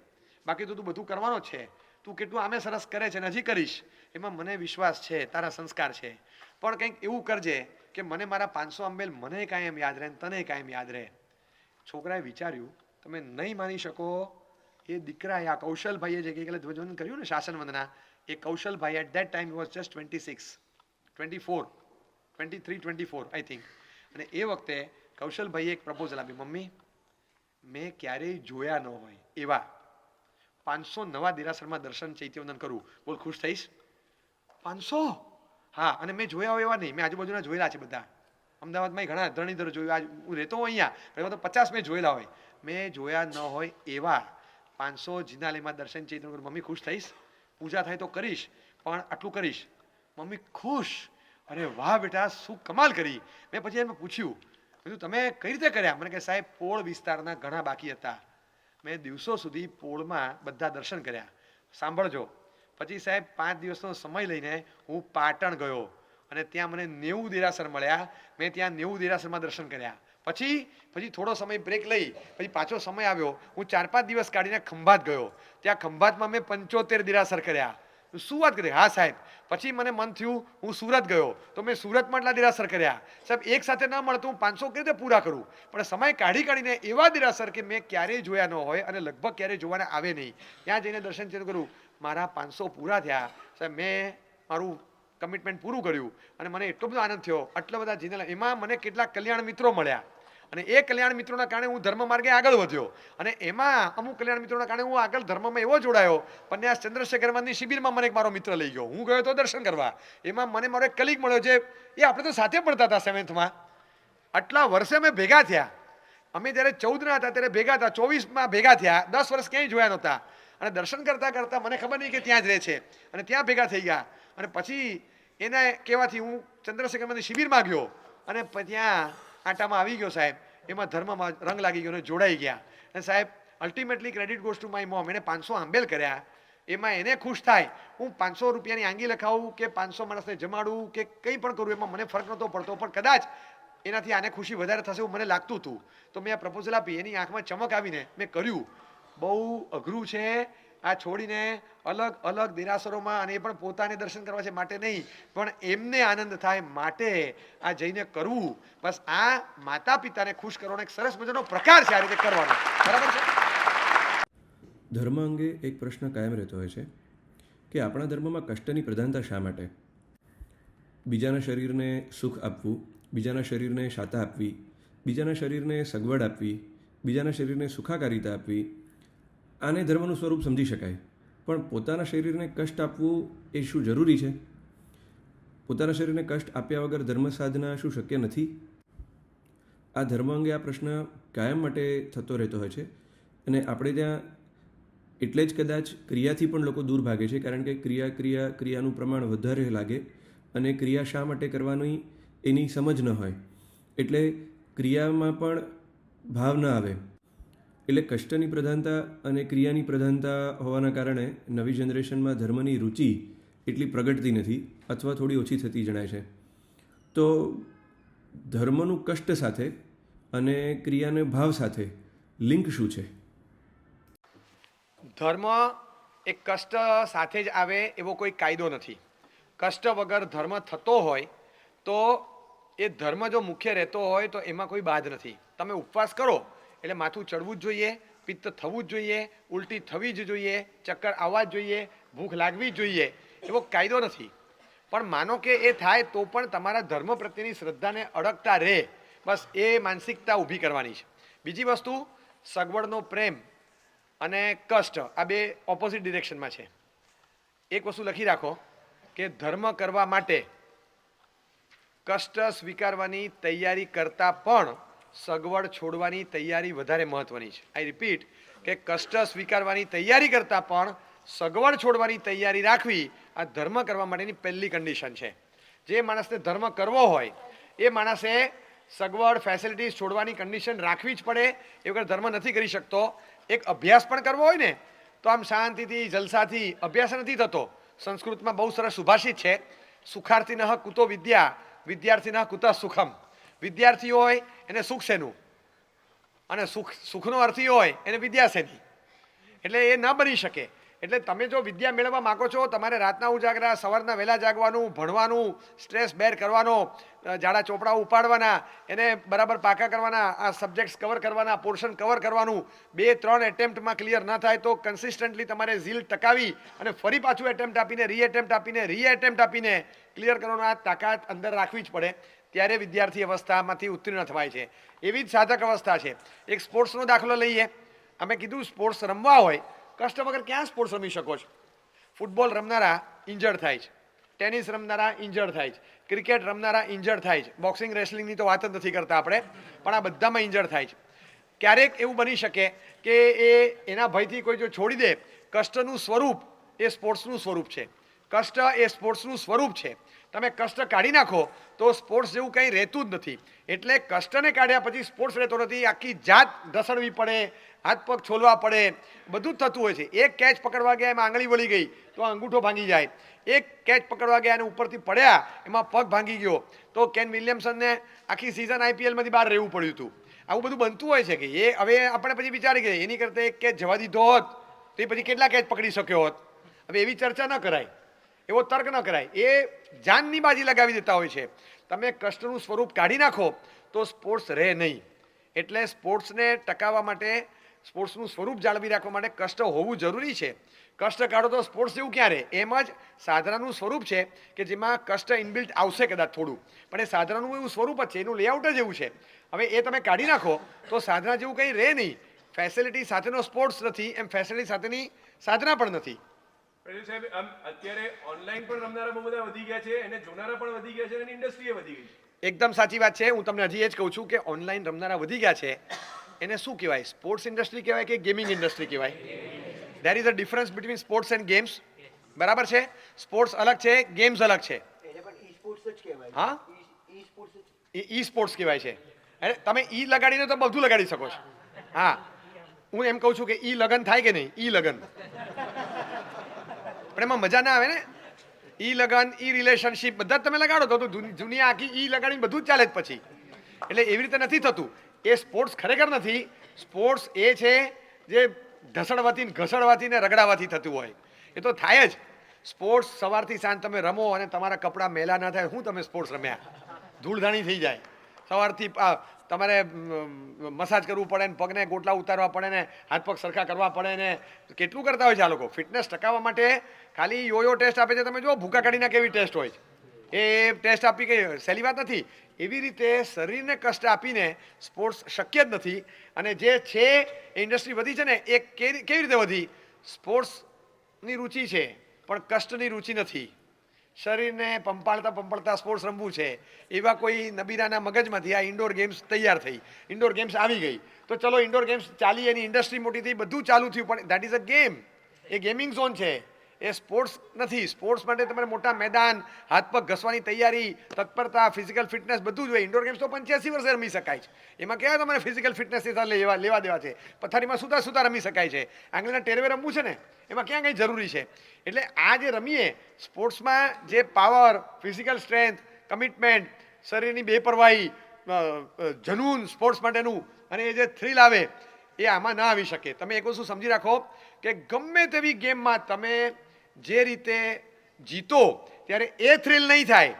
A: બાકી તો તું બધું કરવાનો જ છે, તું કેટલું આમે સરસ કરે છે ને હજી કરીશ, એમાં મને વિશ્વાસ છે, તારા સંસ્કાર છે, પણ કંઈક એવું કરજે કે મને મારા 500 આંબેલ મને કાયમ યાદ રહે, તને કાયમ યાદ રહે. છોકરાએ વિચાર્યું, તમે નહીં માની શકો, એ દીકરાએ આ કૌશલભાઈએ જે ગઈકાલે ધ્વજવંદન કર્યું ને શાસન વંદના, એ કૌશલભાઈ at that time was just 26, 24, 23, 24 I think. અને એ વખતે કૌશલભાઈએ એક પ્રપોઝલ આપી, મમ્મી મેં ક્યારેય જોયા ન હોય એવા 500 નવા દેરાસરમાં દર્શન ચૈત્યવંદન કરું, બોલ ખુશ થઈશ? 500? હા, અને મેં જોયા હોય એવા નહીં, મેં આજુબાજુના જોયેલા છે બધા, અમદાવાદમાં ઘણા ધરણીધર જોયું, આજ હું રહેતો હોઉં અહીંયા, એમાં તો 50 મેં જોયેલા હોય, મેં જોયા ન હોય એવા 500 જિનાલયમાં દર્શન ચૈત્ય. મમ્મી ખુશ થઈશ? પૂજા થાય તો કરીશ, પણ આટલું કરીશ. મમ્મી ખુશ, અરે વાહ બેટા શું કમાલ કરી. મેં પછી એમને પૂછ્યું, કીધું તમે કઈ રીતે કર્યા? મને કહે સાહેબ પોળ વિસ્તારના ઘણા બાકી હતા, મેં દિવસો સુધી પોળમાં બધા દર્શન કર્યા. સાંભળજો, પછી સાહેબ 5 દિવસનો સમય લઈને હું પાટણ ગયો અને ત્યાં મને 90 દેરાસર મળ્યા, મેં ત્યાં 90 દેરાસરમાં દર્શન કર્યા. પછી થોડો સમય બ્રેક લઈ પછી પાછો સમય આવ્યો, હું 4-5 દિવસ કાઢીને ખંભાત ગયો, ત્યાં ખંભાતમાં મેં 75 દેરાસર કર્યા. શું વાત કરી? હા સાહેબ. પછી મને મન થયું હું સુરત ગયો તો મેં સુરતમાં એટલા દેરાસર કર્યા. સાહેબ એક સાથે ન મળતું હું 500 કેવી રીતે પૂરા કરું, પણ સમય કાઢીને એવા દેરાસર કે મેં ક્યારેય જોયા ન હોય અને લગભગ ક્યારેય જોવાના આવે નહીં, ત્યાં જઈને દર્શન કરું. મારા 500 પૂરા થયા સાહેબ, મેં મારું કમિટમેન્ટ પૂરું કર્યું અને મને એટલો બધો આનંદ થયો. આટલા બધા જીનેલા, એમાં મને કેટલાક કલ્યાણ મિત્રો મળ્યા અને એ કલ્યાણ મિત્રોના કારણે હું ધર્મ માર્ગે આગળ વધ્યો અને એમાં અમુક કલ્યાણ મિત્રોના કારણે હું આગળ ધર્મમાં એવો જોડાયો. પન્યાસ ચંદ્રશેખરમાંની શિબિરમાં મને એક મારો મિત્ર લઈ ગયો, હું ગયો તો દર્શન કરવા, એમાં મને મારો એક કલીગ મળ્યો છે, એ આપણે તો સાથે પડતા હતા 7th. આટલા વર્ષે અમે ભેગા થયા, અમે જ્યારે 14ના હતા ત્યારે ભેગા હતા, 24માં ભેગા થયા, 10 વર્ષ ક્યાંય જોયા નહોતા અને દર્શન કરતા કરતા મને ખબર નહીં કે ત્યાં જ રહે છે અને ત્યાં ભેગા થઈ ગયા. અને પછી એના કહેવાથી હું ચંદ્રશેખરમાંની શિબિરમાં ગયો અને ત્યાં આટામાં આવી ગયો સાહેબ, એમાં ધર્મમાં રંગ લાગી ગયો અને જોડાઈ ગયા. અને સાહેબ ultimately credit goes to my mom, એને 500 આંબેલ કર્યા, એમાં એને ખુશ થાય, હું 500 રૂપિયાની આંગી લખાવું કે 500 માણસને જમાડું કે કંઈ પણ કરું એમાં મને ફરક નહોતો પડતો, પણ કદાચ એનાથી આને ખુશી વધારે થશે એવું મને લાગતું હતું. તો મેં આ પ્રપોઝલ આપી, એની આંખમાં ચમક આવીને મેં કર્યું. બહુ અઘરું છે આ છોડીને અલગ અલગ દેરાસરોમાં, અને એ પણ પોતાને દર્શન કરવા છે માટે નહીં, પણ એમને આનંદ થાય માટે આ જઈને કરવું. બસ આ માતા પિતાને ખુશ કરવાનો એક સરસ મજાનો પ્રકાર છે, આ રીતે કરવાનો. બરાબર છે.
B: ધર્મ અંગે એક પ્રશ્ન કાયમ રહેતો હોય છે કે આપણા ધર્મમાં કષ્ટની પ્રધાનતા શા માટે? બીજાના શરીરને સુખ આપવું, બીજાના શરીરને શાતા આપવી, બીજાના શરીરને સગવડ આપવી, બીજાના શરીરને સુખાકારિતા આપવી, આને ધર્મનું સ્વરૂપ સમજી શકાય. પણ પોતાના શરીરને કષ્ટ આપવું એ શું જરૂરી છે? પોતાના શરીરને કષ્ટ આપ્યા વગર ધર્મ સાધના શું શક્ય નથી? આ ધર્મ અંગે આ પ્રશ્ન કાયમ માટે થતો રહેતો હોય છે અને આપણે ત્યાં એટલે જ કદાચ ક્રિયાથી પણ લોકો દૂર ભાગે છે, કારણ કે ક્રિયાનું પ્રમાણ વધારે લાગે અને ક્રિયા શા માટે કરવાની એની સમજ ન હોય, એટલે ક્રિયામાં પણ ભાવ ન આવે. એટલે કષ્ટની પ્રધાનતા અને ક્રિયાની પ્રધાનતા હોવાના કારણે નવી જનરેશનમાં ધર્મની રુચિ એટલી પ્રગટતી નથી અથવા થોડી ઓછી થતી જણાય છે. તો ધર્મનું કષ્ટ સાથે અને ક્રિયાને ભાવ સાથે લિંક શું છે?
A: ધર્મ એ કષ્ટ સાથે જ આવે એવો કોઈ કાયદો નથી. કષ્ટ વગર ધર્મ થતો હોય તો એ ધર્મ જો મુખ્ય રહેતો હોય તો એમાં કોઈ બાદ નથી. તમે ઉપવાસ કરો એટલે માથું ચડવું જ જોઈએ, પિત્ત થવું જ જોઈએ, ઉલટી થવી જ જોઈએ, ચક્કર આવવા જ જોઈએ, ભૂખ લાગવી જ જોઈએ, એવો કાયદો નથી. પણ માનો કે એ થાય તો પણ તમારા ધર્મ પ્રત્યેની શ્રદ્ધાને અડગતા રહે, બસ એ માનસિકતા ઊભી કરવાની છે. બીજી વસ્તુ, સગવડનો પ્રેમ અને કષ્ટ આ બે ઓપોઝિટ ડિરેક્શનમાં છે. એક વસ્તુ લખી રાખો કે ધર્મ કરવા માટે કષ્ટ સ્વીકારવાની તૈયારી કરતાં પણ સગવડ છોડવાની તૈયારી વધારે મહત્વની છે. આઈ રિપીટ કે કષ્ટ સ્વીકારવાની તૈયારી કરતાં પણ સગવડ છોડવાની તૈયારી રાખવી આ ધર્મ કરવા માટેની પહેલી કન્ડિશન છે. જે માણસને ધર્મ કરવો હોય એ માણસે સગવડ ફેસિલિટીઝ છોડવાની કન્ડિશન રાખવી જ પડે. એ વગર ધર્મ નથી કરી શકતો. એક અભ્યાસ પણ કરવો હોય ને તો આમ શાંતિથી જલસાથી અભ્યાસ નથી થતો. સંસ્કૃતમાં બહુ સરસ સુભાષિત છે, સુખાર્થિનઃ કુતો વિદ્યા વિદ્યાર્થિનઃ કુતઃ સુખમ. વિદ્યાર્થી હોય એને સુખ શેનું, અને સુખનો અર્થી હોય એને વિદ્યા શેની. એટલે એ ન બની શકે. એટલે તમે જો વિદ્યા મેળવવા માગો છો, તમારે રાતના ઉજાગરા, સવારના વહેલા જાગવાનું, ભણવાનું, સ્ટ્રેસ બેર કરવાનો, જાડા ચોપડાઓ ઉપાડવાના, એને બરાબર પાકા કરવાના, આ સબ્જેક્ટ્સ કવર કરવાના, પોર્શન કવર કરવાનું. 2-3 એટેમ્પ્ટમાં ક્લિયર ન થાય તો કન્સિસ્ટન્ટલી તમારે ઝીલ ટકાવી અને ફરી પાછું એટેમ્પ્ટ આપીને રીએટેમ્પ્ટ આપીને ક્લિયર કરવાનો આ તાકાત અંદર રાખવી જ પડે. ત્યારે વિદ્યાર્થી અવસ્થામાંથી ઉત્તીર્ણ થવાય છે. એવી જ સાધક અવસ્થા છે. એક સ્પોર્ટ્સનો દાખલો લઈએ. અમે કીધું સ્પોર્ટ્સ રમવા હોય, કષ્ટ વગર ક્યાં સ્પોર્ટ્સ રમી શકો છો? ફૂટબોલ રમનારા ઇન્જર્ડ થાય છે, ટેનિસ રમનારા ઇન્જર્ડ થાય છે, ક્રિકેટ રમનારા ઇન્જર્ડ થાય છે, બોક્સિંગ રેસલિંગની તો વાત જ નથી કરતા આપણે, પણ આ બધામાં ઇન્જર્ડ થાય છે. ક્યારેક એવું બની શકે કે એના ભયથી કોઈ જો છોડી દે. કષ્ટનું સ્વરૂપ એ સ્પોર્ટ્સનું સ્વરૂપ છે. કષ્ટ એ સ્પોર્ટ્સનું સ્વરૂપ છે. તમે કષ્ટ કાઢી નાખો તો સ્પોર્ટ્સ જેવું કંઈ રહેતું જ નથી. એટલે કષ્ટને કાઢ્યા પછી સ્પોર્ટ્સ રહેતો નથી. આખી જાત ઘસડવી પડે, હાથ પગ છોલવા પડે, બધું જ થતું હોય છે. એક કેચ પકડવા ગયા એમાં આંગળી વળી ગઈ તો અંગૂઠો ભાંગી જાય. એક કેચ પકડવા ગયા અને ઉપરથી પડ્યા એમાં પગ ભાંગી ગયો તો કેન વિલિયમસનને આખી સિઝન આઈપીએલમાંથી બહાર રહેવું પડ્યું હતું. આવું બધું બનતું હોય છે કે એ હવે આપણે પછી વિચારી ગયા એની કરતાં એક કેચ જવા દીધો હોત તો એ પછી કેટલા કેચ પકડી શક્યો હોત. હવે એવી ચર્ચા ન કરાય, એવો તર્ક ન કરાય. એ જાનની બાજી લગાવી દેતા હોય છે. તમે કષ્ટનું સ્વરૂપ કાઢી નાખો તો સ્પોર્ટ્સ રહે નહીં. એટલે સ્પોર્ટ્સને ટકાવવા માટે, સ્પોર્ટ્સનું સ્વરૂપ જાળવી રાખવા માટે કષ્ટ હોવું જરૂરી છે. કષ્ટ કાઢો તો સ્પોર્ટ્સ જેવું ક્યાં રહે? એમ જ સાધનાનું સ્વરૂપ છે કે જેમાં કષ્ટ ઇનબિલ્ટ આવશે કદાચ થોડું, પણ એ સાધનાનું એવું સ્વરૂપ જ છે, એનું લેઆઉટ જ એવું છે. હવે એ તમે કાઢી નાખો તો સાધના જેવું કંઈ રહે નહીં. ફેસિલિટી સાથેનો સ્પોર્ટ્સ નથી એમ ફેસિલિટી સાથેની સાધના પણ નથી.
C: સાહેબ, આમ અત્યારે ઓનલાઈન પણ રમનારા બહુ બધા વધી ગયા છે અને જોનારા પણ વધી ગયા છે અને ઇન્ડસ્ટ્રી વધી ગઈ છે.
A: એકદમ સાચી વાત છે. હું તમને હજી એ જ કહું છું કે ઓનલાઈન રમનારા વધી ગયા છે. એને શું કહેવાય? સ્પોર્ટ્સ ઇન્ડસ્ટ્રી કહેવાય કે ગેમિંગ ઇન્ડસ્ટ્રી કહેવાય? There is a difference between sports and games. બરાબર છે? સ્પોર્ટ્સ અલગ છે, ગેમ્સ અલગ છે. હા, ઈ સ્પોર્ટ્સ કહેવાય છે. અરે તમે ઈ લગાડીને તો બધું લગાડી શકો છો. હા, હું એમ કહું છું કે ઈ લગન થાય કે નહીં? ઈ લગન પણ એમાં મજા ના આવે ને. ઈ લગન, ઈ રિલેશનશિપ બધા જ તમે લગાડો તો દુનિયા આખી ઈ લગાડીને બધું જ ચાલે જ પછી. એટલે એવી રીતે નથી થતું. એ સ્પોર્ટ્સ ખરેખર નથી. સ્પોર્ટ્સ એ છે જે ઢસડવાથી, ઘસડવાથી ને રગડાવાથી થતું હોય. એ તો થાય જ. સ્પોર્ટ્સ સવારથી સાંજ તમે રમો અને તમારા કપડાં મેલા ના થાય, હું તમે સ્પોર્ટ્સ રમ્યા? ધૂળધાણી થઈ જાય. સવારથી તમારે મસાજ કરવું પડે ને, પગને ગોટલા ઉતારવા પડે ને, હાથ પગ સરખા કરવા પડે ને, કેટલું કરતા હોય છે આ લોકો. ફિટનેસ ટકાવવા માટે ખાલી યોયો ટેસ્ટ આપે છે. તમે જુઓ ભૂકા કાઢીના કેવી ટેસ્ટ હોય છે. એ ટેસ્ટ આપી કઈ સહેલી વાત નથી. એવી રીતે શરીરને કષ્ટ આપીને સ્પોર્ટ્સ શક્ય જ નથી. અને જે છે એ ઇન્ડસ્ટ્રી વધી છે ને, એ કેવી રીતે વધી? સ્પોર્ટ્સની રુચિ છે પણ કષ્ટની રુચિ નથી. શરીરને પંપાળતા સ્પોર્ટ્સ રમવું છે એવા કોઈ નબીરાના મગજમાંથી આ ઇન્ડોર ગેમ્સ તૈયાર થઈ. ઇન્ડોર ગેમ્સ આવી ગઈ તો ચલો ઇન્ડોર ગેમ્સ ચાલી, એની ઇન્ડસ્ટ્રી મોટી થઈ, બધું ચાલુ થયું, પણ that is a game. A gaming zone છે. એ સ્પોર્ટ્સ નથી. સ્પોર્ટ્સ માટે તમારે મોટા મેદાન, હાથ પગ ઘસવાની તૈયારી, તત્પરતા, ફિઝિકલ ફિટનેસ બધું જ હોય. ઇન્ડોર ગેમ્સ તો 85 વર્ષે રમી શકાય છે. એમાં ક્યાં તમારે ફિઝિકલ ફિટનેસની સાથે લેવા દેવા છે? પથારીમાં સુતા રમી શકાય છે. આંગળીના ટેરવે રમવું છે ને, એમાં ક્યાં કંઈ જરૂરી છે? એટલે આ જે રમીએ સ્પોર્ટ્સમાં, જે પાવર, ફિઝિકલ સ્ટ્રેન્થ, કમિટમેન્ટ, શરીરની બેપરવાહી, જનૂન સ્પોર્ટ્સ માટેનું, અને એ જે થ્રિલ આવે એ આમાં ના આવી શકે. તમે એક વસ્તુ સમજી રાખો કે ગમે તેવી ગેમમાં તમે જે રીતે જીતો ત્યારે એ થ્રિલ નહીં થાય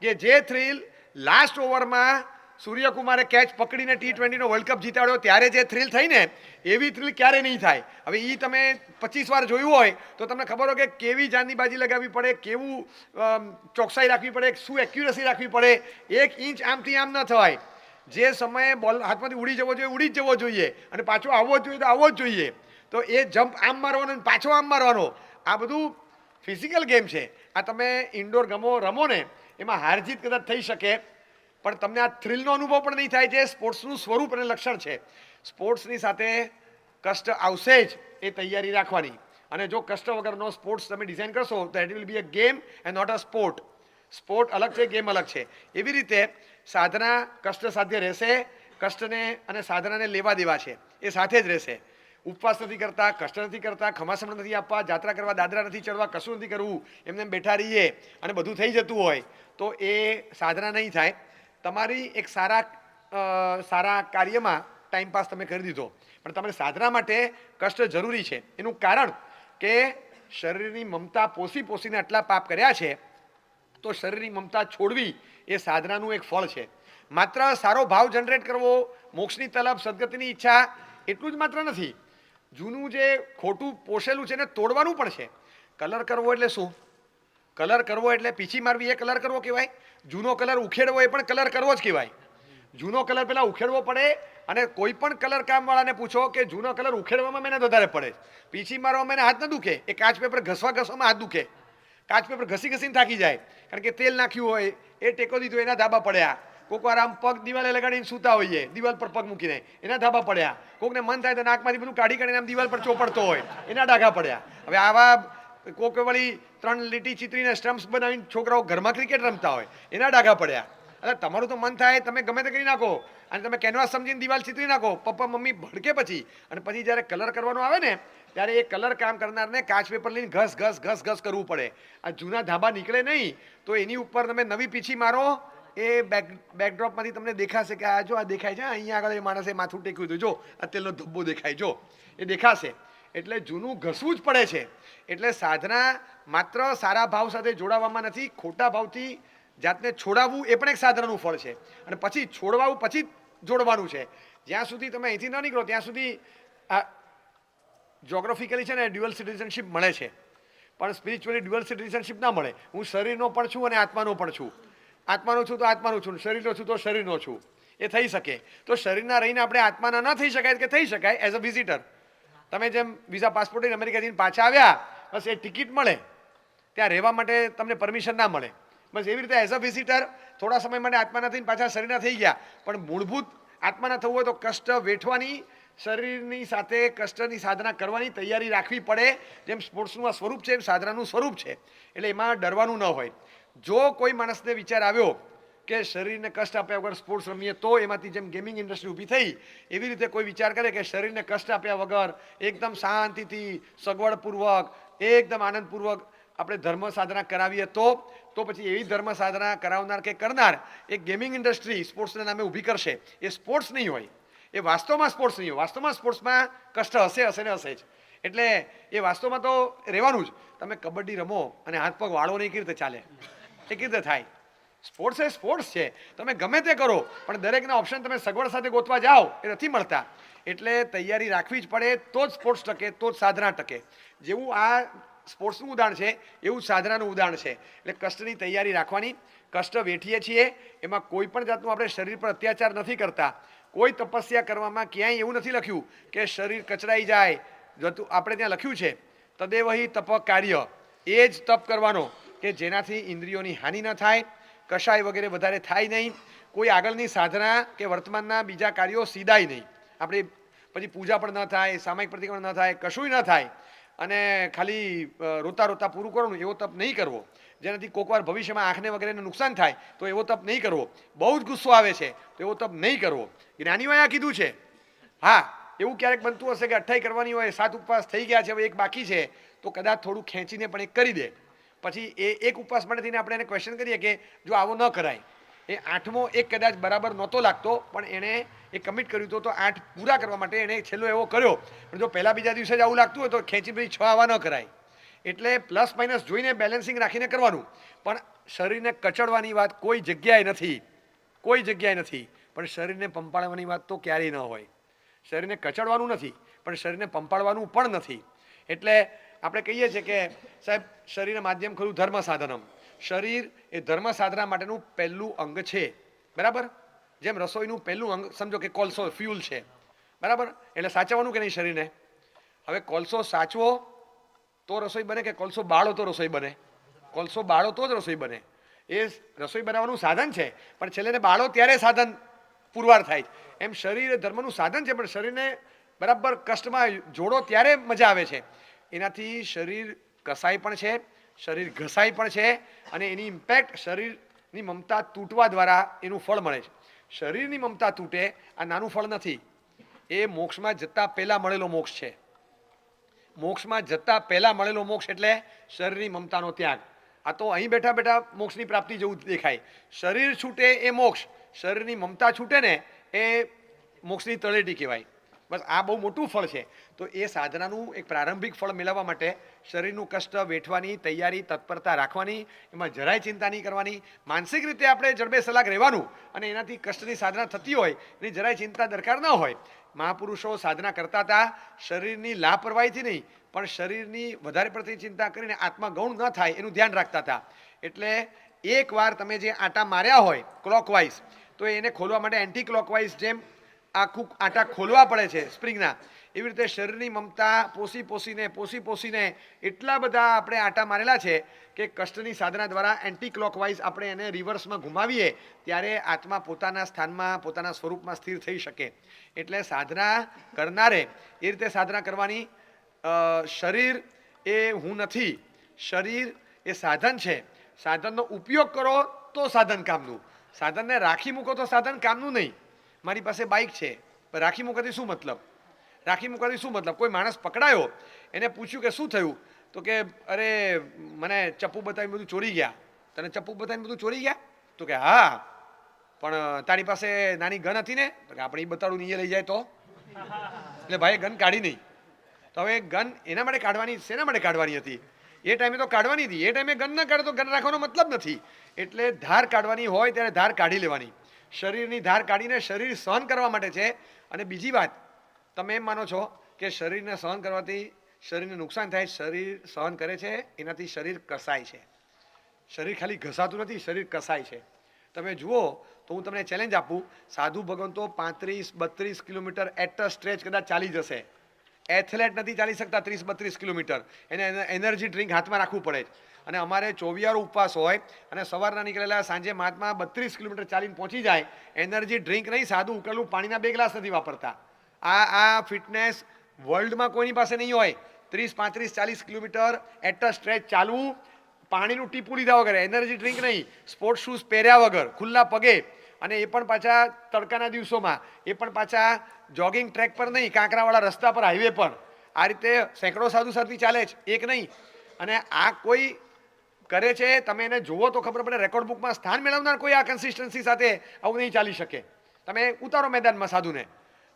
A: કે જે થ્રિલ લાસ્ટ ઓવરમાં સૂર્યકુમારે કેચ પકડીને T20નો વર્લ્ડ કપ જીતાડ્યો ત્યારે જે થ્રિલ થઈ ને, એવી થ્રિલ ક્યારે નહીં થાય. હવે એ તમે 25 વાર જોયું હોય તો તમને ખબર હોય કે કેવી જાનની બાજી લગાવવી પડે, કેવું ચોકસાઈ રાખવી પડે, શું એક્યુરસી રાખવી પડે. 1 ઇંચ આમથી આમ ન થવાય. જે સમયે બોલ હાથમાંથી ઉડી જવો જોઈએ ઉડી જ જવો જોઈએ, અને પાછો આવવો જ જોઈએ તો આવવો જ જોઈએ. તો એ જમ્પ આમ મારવાનો અને પાછો આમ મારવાનો, આ બધું ફિઝિકલ ગેમ છે. આ તમે ઇન્ડોર રમો ને, એમાં હાર જીત કદાચ થઈ શકે, પણ તમને આ થ્રિલનો અનુભવ પણ નહીં થાય, જે સ્પોર્ટ્સનું સ્વરૂપ અને લક્ષણ છે. સ્પોર્ટ્સની સાથે કષ્ટ આવશે જ, એ તૈયારી રાખવાની. અને જો કષ્ટ વગરનો સ્પોર્ટ્સ તમે ડિઝાઇન કરશો તો it will be a game and not a sport. Sport અલગ છે, ગેમ અલગ છે. એવી રીતે સાધના કષ્ટ સાધ્ય રહેશે. કષ્ટને અને સાધનાને લેવા દેવા છે, એ સાથે જ રહેશે. ઉપવાસ નથી કરતા, કષ્ટ નથી કરતા, ખમાસમણ નથી આપવા, જાત્રા કરવા, દાદરા નથી ચડવા, કશું નથી કરવું, એમને બેઠા રહીએ અને બધું થઈ જતું હોય તો એ સાધના નહીં થાય. તમારી એક સારા કાર્યમાં ટાઈમપાસ તમે કરી દીધો, પણ તમારે સાધના માટે કષ્ટ જરૂરી છે. એનું કારણ કે શરીરની મમતા પોસીને આટલા પાપ કર્યા છે, તો શરીરની મમતા છોડવી એ સાધનાનું એક ફળ છે. માત્ર સારો ભાવ જનરેટ કરવો, મોક્ષની તલબ, સદગતિની ઈચ્છા એટલું જ માત્ર નથી. જૂનું જે ખોટું પોષેલું છે એને તોડવાનું પણ છે. કલર કરવો એટલે શું? કલર કરવો એટલે પીછી મારવી એ કલર કરવો કહેવાય. જૂનો કલર ઉખેડવો એ પણ કલર કરવો જ કહેવાય. જૂનો કલર પહેલાં ઉખેડવો પડે, અને કોઈ પણ કલર કામવાળાને પૂછો કે જૂનો કલર ઉખેડવામાં મહેનત વધારે પડે, પીછી મારવામાં એને હાથ ન દુખે, એ કાચ પેપર ઘસવામાં હાથ દુખે. કાચ પેપર ઘસીને થાકી જાય, કારણ કે તેલ નાખ્યું હોય, એ ટેકો દીધો, એના ધાબા પડ્યા. કોઈક વાર આમ પગ દિવાલે લગાડીને સૂતા હોઈએ, દિવાલ પર પગ મૂકીને, એના ધાબા પડ્યા. કોઈકને મન થાય તો નાકમાંથી બધું કાઢીને આમ દિવાલ પર ચોપડતો હોય, એના ડાઘા પડ્યા. હવે આવા કોઈક વળી 3 લીટી ચિત્રીને સ્ટમ્પ્સ બનાવીને છોકરાઓ ઘરમાં ક્રિકેટ રમતા હોય, એના ડાઘા પડ્યા. એટલે તમારું તો મન થાય તમે ગમે તે કરી નાખો, અને તમે કેનવાસ સમજીને દિવાલ ચિત્રી નાખો, પપ્પા મમ્મી ભડકે પછી. અને પછી જ્યારે કલર કરવાનો આવે ને, ત્યારે એ કલર કામ કરનારને કાચ પેપર લઈને ઘસ કરવું પડે. આ જૂના ધાબા નીકળે નહીં તો એની ઉપર તમે નવી પીછી મારો, એ બેકડ્રોપમાંથી તમને દેખાશે કે આ જો આ દેખાય છે, અહીંયા આગળ એ માણસે માથું ટેક્યું હતું, જો આ તેલનો ધબ્બો દેખાય, જો એ દેખાશે. એટલે જૂનું ઘસવું જ પડે છે. એટલે સાધના માત્ર સારા ભાવ સાથે જોડાવામાં નથી, ખોટા ભાવથી જાતને છોડાવવું એ પણ એક સાધનાનું ફળ છે. અને પછી છોડવાવું પછી જોડવાનું છે. જ્યાં સુધી તમે અહીંથી ન નીકળો ત્યાં સુધી આ જોગ્રાફિકલી છે ને ડ્યુઅલ સિટીઝનશીપ મળે છે, પણ સ્પિરિચ્યુઅલી ડ્યુઅલ સિટીઝનશીપ ના મળે. હું શરીરનો પણ છું અને આત્માનો પણ છું. આત્માનો છું તો આત્માનો છું, શરીરનો છું તો શરીરનો છું. એ થઈ શકે. તો શરીરના રહીને આપણે આત્માના ન થઈ શકાય કે થઈ શકાય એઝ અ વિઝિટર. તમે જેમ વિઝા પાસપોર્ટ લઈને અમેરિકા જઈને પાછા આવ્યા, બસ એ ટિકિટ મળે, ત્યાં રહેવા માટે તમને પરમિશન ના મળે. બસ એવી રીતે એઝ અ વિઝિટર થોડા સમય માટે આત્માના થઈને પાછા શરીરના થઈ ગયા. પણ મૂળભૂત આત્માના થવું હોય તો કષ્ટ વેઠવાની, શરીરની સાથે કષ્ટની સાધના કરવાની તૈયારી રાખવી પડે. જેમ સ્પોર્ટ્સનું આ સ્વરૂપ છે એમ સાધનાનું સ્વરૂપ છે. એટલે એમાં ડરવાનું ન હોય. જો કોઈ માણસને વિચાર આવ્યો કે શરીરને કષ્ટ આપ્યા વગર સ્પોર્ટ્સ રમીએ તો એમાંથી જેમ ગેમિંગ ઇન્ડસ્ટ્રી ઊભી થઈ, એવી રીતે કોઈ વિચાર કરે કે શરીરને કષ્ટ આપ્યા વગર એકદમ શાંતિથી, સગવડપૂર્વક, એકદમ આનંદપૂર્વક આપણે ધર્મ સાધના કરાવીએ તો પછી એવી ધર્મ સાધના કરાવનાર કે કરનાર એક ગેમિંગ ઇન્ડસ્ટ્રી સ્પોર્ટ્સના નામે ઊભી કરશે. એ સ્પોર્ટ્સ નહીં હોય, એ વાસ્તવમાં સ્પોર્ટ્સ નહીં હોય. વાસ્તવમાં સ્પોર્ટ્સમાં કષ્ટ હશે ને હશે જ. એટલે એ વાસ્તવમાં તો રહેવાનું જ. તમે કબડ્ડી રમો અને હાથ પગ વાળો નહીં, કેવી રીતે ચાલે? એ કેવી રીતે થાય? સ્પોર્ટ્સ એ સ્પોર્ટ્સ છે. તમે ગમે તે કરો, પણ દરેકના ઓપ્શન તમે સગવડ સાથે ગોતવા જાઓ એ નથી મળતા. એટલે તૈયારી રાખવી જ પડે, તો જ સ્પોર્ટ્સ ટકે, તો જ સાધના ટકે. જેવું આ સ્પોર્ટ્સનું ઉદાહરણ છે એવું સાધનાનું ઉદાહરણ છે. એટલે કષ્ટની તૈયારી રાખવાની. કષ્ટ વેઠીએ છીએ એમાં કોઈ પણ જાતનું આપણે શરીર પર અત્યાચાર નથી કરતા. કોઈ તપસ્યા કરવામાં ક્યાંય એવું નથી લખ્યું કે શરીર કચરાઈ જાય. આપણે ત્યાં લખ્યું છે તદેવહી તપ કાર્ય, એ જ તપ કરવાનો કે જેનાથી ઇન્દ્રિયોની હાનિ ન થાય, કશાય વગેરે વધારે થાય નહીં, કોઈ આગળની સાધના કે વર્તમાનના બીજા કાર્યો સીધાય નહીં. આપણે પછી પૂજા પણ ન થાય, સામાયિક પ્રતિક્રમણ ન થાય, કશુંય ન થાય. અને ખાલી રોતા રોતા પૂરું કરવું એવો તપ નહીં કરવો. જેનાથી કોકવાર ભવિષ્યમાં આંખને વગેરેને નુકસાન થાય તો એવો તપ નહીં કરવો. બહુ જ ગુસ્સો આવે છે તો એવો તપ નહીં કરવો. જ્ઞાનીઓએ આ કીધું છે. હા, એવું ક્યારેક બનતું હશે કે 28 કરવાની હોય, 7 ઉપવાસ થઈ ગયા છે, હવે એક બાકી છે, તો કદાચ થોડું ખેંચીને પણ એક કરી દે. પછી એ એક ઉપવાસ માટે થઈને આપણે એને ક્વેશ્ચન કરીએ કે જો આવો ન કરાય, એ 8મો એક કદાચ બરાબર નહોતો લાગતો પણ એણે એ કમિટ કર્યું તો 8 પૂરા કરવા માટે એણે છેલ્લો એવો કર્યો. પણ જો પહેલા બીજા દિવસે જ આવું લાગતું હોય તો ખેંચી પછી 6 આવવા ન કરાય. એટલે પ્લસ માઇનસ જોઈને બેલેન્સિંગ રાખીને કરવાનું. પણ શરીરને કચડવાની વાત કોઈ જગ્યાએ નથી, કોઈ જગ્યાએ નથી. પણ શરીરને પંપાળવાની વાત તો ક્યારેય ન હોય. શરીરને કચડવાનું નથી પણ શરીરને પંપાળવાનું પણ નથી. એટલે આપણે કહીએ છીએ કે સાહેબ શરીર માધ્યમ ખરું ધર્મ સાધનમ. શરીર એ ધર્મ સાધના માટેનું પહેલું અંગ છે, બરાબર. જેમ રસોઈનું પહેલું અંગ સમજો કે કોલસો ફ્યુલ છે, બરાબર. એટલે સાચવવાનું કે નહીં શરીરને. હવે કોલસો સાચવો તો રસોઈ બને કે કોલસો બાળો તો રસોઈ બને? કોલસો બાળો તો જ રસોઈ બને. એ રસોઈ બનાવવાનું સાધન છે પણ છેલ્લે બાળો ત્યારે સાધન પુરવાર થાય. એમ શરીર ધર્મનું સાધન છે પણ શરીરને બરાબર કષ્ટમાં જોડો ત્યારે મજા આવે છે. એનાથી શરીર કસાય પણ છે, શરીર ઘસાય પણ છે અને એની ઇમ્પેક્ટ શરીરની મમતા તૂટવા દ્વારા એનું ફળ મળે છે. શરીરની મમતા તૂટે આ નાનું ફળ નથી, એ મોક્ષમાં જતા પહેલાં મળેલો મોક્ષ છે. મોક્ષમાં જતા પહેલાં મળેલો મોક્ષ એટલે શરીરની મમતાનો ત્યાગ. આ તો અહીં બેઠા બેઠા મોક્ષની પ્રાપ્તિ જેવું દેખાય. શરીર છૂટે એ મોક્ષ, શરીરની મમતા છૂટે ને એ મોક્ષની તળેટી કહેવાય. બસ આ બહુ મોટું ફળ છે. તો એ સાધનાનું એક પ્રારંભિક ફળ મેળવવા માટે શરીરનું કષ્ટ વેઠવાની તૈયારી, તત્પરતા રાખવાની, એમાં જરાય ચિંતા નહીં કરવાની. માનસિક રીતે આપણે જડબે સલાક રહેવાનું અને એનાથી કષ્ટની સાધના થતી હોય એની જરાય ચિંતા દરકાર ન હોય. મહાપુરુષો સાધના કરતા હતા શરીરની લાપરવાહીથી નહીં પણ શરીરની વધારે પડતી ચિંતા કરીને આત્મા ગૌણ ન થાય એનું ધ્યાન રાખતા હતા. એટલે એકવાર તમે જે આટા માર્યા હોય ક્લોકવાઇઝ તો એને ખોલવા માટે એન્ટી ક્લોકવાઇઝ જેમ આખું આટા ખોલવા પડે છે સ્પ્રિંગના, એવી રીતે શરીરની મમતા પોષી પોષીને એટલા બધા આપણે આટા મારેલા છે કે કષ્ટની સાધના દ્વારા એન્ટી ક્લોકવાઇઝ આપણે એને રિવર્સમાં ઘુમાવીએ ત્યારે આત્મા પોતાના સ્થાનમાં પોતાના સ્વરૂપમાં સ્થિર થઈ શકે. એટલે સાધના કરનારે એ રીતે સાધના કરવાની. શરીર એ હું નથી, શરીર એ સાધન છે. સાધનનો ઉપયોગ કરો તો સાધન કામનું, સાધનને રાખી મૂકો તો સાધન કામનું નહીં. મારી પાસે બાઇક છે, રાખી મૂકવાથી શું મતલબ? રાખી મૂકવાથી શું મતલબ? કોઈ માણસ પકડાયો, એને પૂછ્યું કે શું થયું, તો કે અરે મને ચપ્પુ બતાવીને બધું ચોરી ગયા. તને ચપ્પુ બતાવીને બધું ચોરી ગયા? તો કે હા, પણ તારી પાસે નાની ગન હતી ને? તો કે આપણે એ બતાડું નહીં, એ લઈ જાય તો? એટલે ભાઈ ગન કાઢી નહીં. તો હવે ગન એના માટે કાઢવાની, શેના માટે કાઢવાની હતી? એ ટાઈમે તો કાઢવાની હતી. એ ટાઈમે ગન ન કાઢે તો ગન રાખવાનો મતલબ નથી. એટલે ધાર કાઢવાની હોય ત્યારે ધાર કાઢી લેવાની. શરીરની ધાર કાઢીને શરીર સહન કરવા માટે છે. અને બીજી વાત, તમે એમ માનો છો કે શરીરને સહન કરવાથી શરીરને નુકસાન થાય? શરીર સહન કરે છે એનાથી શરીર કસાય છે. શરીર ખાલી ઘસાતું નથી, શરીર કસાય છે. તમે જુઓ તો હું તમને ચેલેન્જ આપું, સાધુ ભગવંતો 35-32 કિલોમીટર એટ અ સ્ટ્રેચ કદાચ ચાલી જશે. એથ્લેટ નથી ચાલી શકતા 30-32 કિલોમીટર, એને એનર્જી ડ્રિંક હાથમાં રાખવું પડે. અને અમારે 24 ઉપવાસ હોય અને સવારના નીકળેલા સાંજે મહાત્મા 32 કિલોમીટર ચાલીને પહોંચી જાય. એનર્જી ડ્રિંક નહીં, સાદું ઉકળેલું પાણીના 2 ગ્લાસ નથી વાપરતા. આ ફિટનેસ વર્લ્ડમાં કોઈની પાસે નહીં હોય. 30-35-40 કિલોમીટર એટ અ સ્ટ્રેચ ચાલવું, પાણીનું ટીપું લીધા વગર, એનર્જી ડ્રિંક નહીં, સ્પોર્ટ્સ શૂઝ પહેર્યા વગર, ખુલ્લા પગે, અને એ પણ પાછા તડકાના દિવસોમાં, એ પણ પાછા જોગિંગ ટ્રેક પર નહીં, કાંકરાવાળા રસ્તા પર, હાઈવે પર. આ રીતે સેંકડો સાધુ સાધ્વી ચાલે છે, એક નહીં. અને આ કોઈ કરે છે, તમે એને જુઓ તો ખબર પડે. રેકોર્ડ બુકમાં સ્થાન મેળવનાર કોઈ આ કન્સિસ્ટન્સી સાથે આવું નહીં ચાલી શકે. તમે ઉતારો મેદાનમાં સાધુને,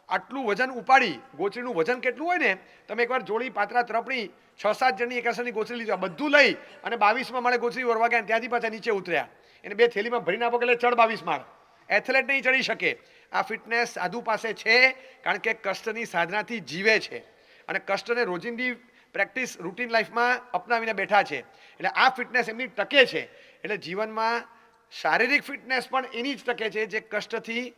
A: આટલું વજન ઉપાડી, ગોચરીનું વજન કેટલું હોય ને, તમે એકવાર જોડી પાત્રા તરફણી 6-7 જણની એકાસરની ગોચરી લીધી, બધું લઈ અને 22માં માળે ગોચરી વરવા ગયા, ત્યાંથી પાછા નીચે ઉતર્યા. એને 2 થેલીમાં ભરીને આપો એટલે ચડ 22 માળ. એથ્લેટ નહીં ચડી શકે. આ ફિટનેસ સાધુ પાસે છે કારણ કે કષ્ટની સાધનાથી જીવે છે અને કષ્ટને રોજિંદી પ્રેક્ટિસ રૂટીન લાઈફમાં અપનાવીને બેઠા છે. એટલે આ ફિટનેસ એમની ટકે છે. એટલે જીવનમાં શારીરિક ફિટનેસ પણ એની જ ટકે છે જે કષ્ટથી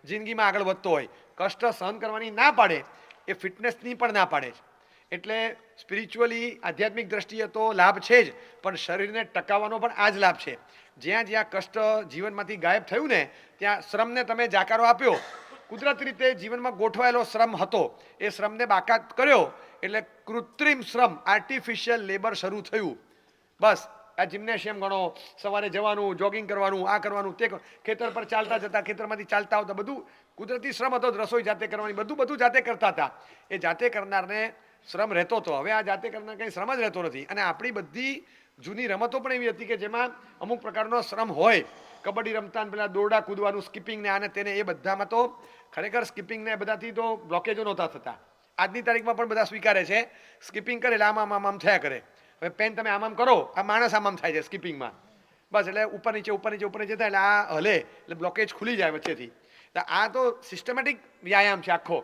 A: જિંદગીમાં આગળ વધતો હોય. કષ્ટ સહન કરવાની ના પાડે એ ફિટનેસની પણ ના પાડે છે. એટલે સ્પિરિચ્યુઅલી આધ્યાત્મિક દ્રષ્ટિએ તો લાભ છે જ, પણ શરીરને ટકાવવાનો પણ આ જ લાભ છે. જ્યાં જ્યાં કષ્ટ જીવનમાંથી ગાયબ થયું ને ત્યાં શ્રમને તમે જાકારો આપ્યો. કુદરતી રીતે જીવનમાં ગોઠવાયેલો શ્રમ હતો, એ શ્રમને બાકાત કર્યો એટલે કૃત્રિમ શ્રમ આર્ટિફિશિયલ લેબર શરૂ થયું. બસ આ જિમ્નેશિયમ ગણો, સવારે જવાનું, જોગિંગ કરવાનું, આ કરવાનું, તે ખેતર પર ચાલતા જતા, ખેતરમાંથી ચાલતા આવતા, બધું કુદરતી શ્રમ હતો. રસોઈ જાતે કરવાની, બધું જાતે કરતા હતા. એ જાતે કરનારને શ્રમ રહેતો હતો. હવે આ જાતે કરનાર કંઈ શ્રમ જ રહેતો નથી. અને આપણી બધી જૂની રમતો પણ એવી હતી કે જેમાં અમુક પ્રકારનો શ્રમ હોય. કબડ્ડી રમતા ને પેલા દોરડા કૂદવાનું, સ્કીપિંગ ને આને તેને, એ બધામાં તો ખરેખર સ્કીપિંગ ને બધાથી તો બ્લોકેજો નહોતા થતા. આજની તારીખમાં પણ બધા સ્વીકારે છે સ્કીપિંગ કરે એટલે આમ થયા કરે. હવે પેન તમે આમ કરો, આ માણસ આમ થાય છે સ્કીપિંગમાં. બસ એટલે ઉપર નીચે થાય એટલે આ હલે એટલે બ્લોકેજ ખુલી જાય વચ્ચેથી. આ તો સિસ્ટમેટિક વ્યાયામ છે આખો.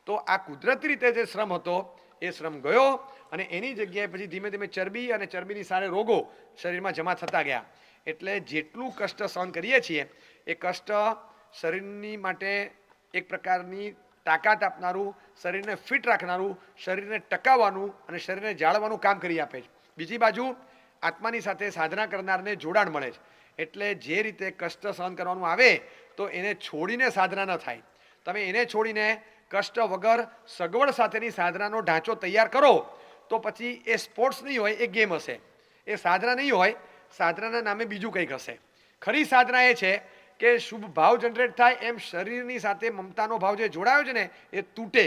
A: તો આ કુદરતી રીતે જે શ્રમ હતો એ શ્રમ ગયો અને એની જગ્યાએ પછી ધીમે ધીમે ચરબી અને ચરબીની સારે રોગો શરીરમાં જમા થતા ગયા. એટલે જેટલું કષ્ટ સહન કરીએ છીએ એ કષ્ટ શરીરની માટે એક પ્રકારની તાકાત આપનારું, શરીરને ફિટ રાખનારું, શરીરને ટકાવવાનું અને શરીરને જાળવવાનું કામ કરી આપે છે. બીજી બાજુ આત્માની સાથે સાધના કરનારને જોડાણ મળે છે. એટલે જે રીતે કષ્ટ સહન કરવાનું આવે તો એને છોડીને સાધના ન થાય. તમે એને છોડીને કષ્ટ વગર સગવડ સાથેની સાધનાનો ઢાંચો તૈયાર કરો તો પછી એ સ્પોર્ટ્સ નહીં હોય, એ ગેમ હશે. એ સાધના નહીં હોય, સાધનાના નામે બીજું કંઈક હશે. ખરી સાધના એ છે કે શુભ ભાવ જનરેટ થાય, એમ શરીરની સાથે મમતાનો ભાવ જે જોડાયો છે ને એ તૂટે.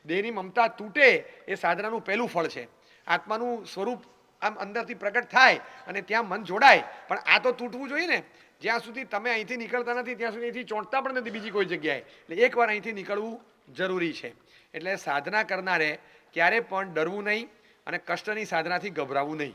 A: દેહની મમતા તૂટે એ સાધનાનું પહેલું ફળ છે. આત્માનું સ્વરૂપ આમ અંદરથી પ્રગટ થાય અને ત્યાં મન જોડાય. પણ આ તો તૂટવું જોઈએ ને. જ્યાં સુધી તમે અહીંથી નીકળતા નથી ત્યાં સુધી અહીંથી ચોંટતા પણ નથી બીજી કોઈ જગ્યાએ. એટલે એકવાર અહીંથી નીકળવું જરૂરી છે. એટલે સાધના કરનારે ક્યારે પણ ડરવું નહીં અને કષ્ટની સાધનાથી ગભરાવું નહીં.